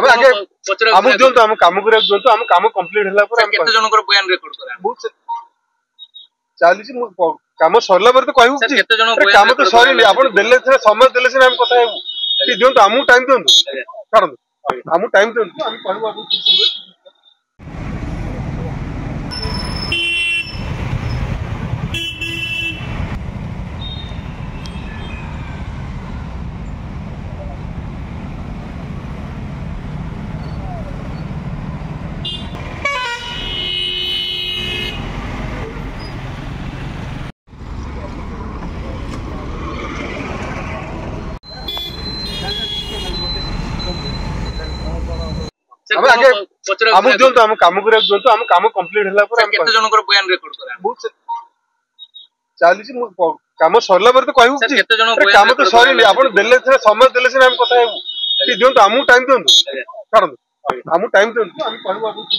ଆମେ ଆଗେ ଆମକୁ ଦିଅନ୍ତୁ, ଆମ କାମ କରିବାକୁ ଦିଅନ୍ତୁ, ଆମ କାମ କମ୍ପ୍ଲିଟ ହେଲା ପରେ କେତେ ଜଣଙ୍କର ବୟାନ ରେକର୍ଡ କରା ଚାଲିଛି। କାମ ସରିଲା ପରେ ତ କହିବୁ କିଛି, କାମ ତ ସରିନି। ଆପଣ ଦେଲେ ସମୟ ଦେଲେ ସିନା ଆମେ କଥା ହେବୁ। ଦିଅନ୍ତୁ, ଆମକୁ ଟାଇମ ଦିଅନ୍ତୁ, ଛାଡ଼ନ୍ତୁ, ଆମକୁ ଟାଇମ ଦିଅନ୍ତୁ, ଆମେ କହିବୁ ଆପଣଙ୍କୁ। ଆମେ ଆଗେ ଆମକୁ ଦିଅନ୍ତୁ, ଆମ କାମ କରିବାକୁ ଦିଅନ୍ତୁ, ଆମ କାମ କମ୍ପ୍ଲିଟ ହେଲା ପରେ କେତେ ଜଣଙ୍କର ବୟାନ ରେକର୍ଡ କରା ଚାଲିଛି। କାମ ସରିଲା ପରେ ତ କହିବୁ କିଛି, କାମ ତ ସରିନି। ଆପଣ ଦେଲେ ସମୟ ଦେଲେ ସିନା ଆମେ କଥା ହେବୁ। ଦିଅନ୍ତୁ, ଆମକୁ ଟାଇମ ଦିଅନ୍ତୁ, ଛାଡ଼ନ୍ତୁ, ଆମକୁ ଟାଇମ ଦିଅନ୍ତୁ, ଆମେ କହିବୁ ଆପଣଙ୍କୁ।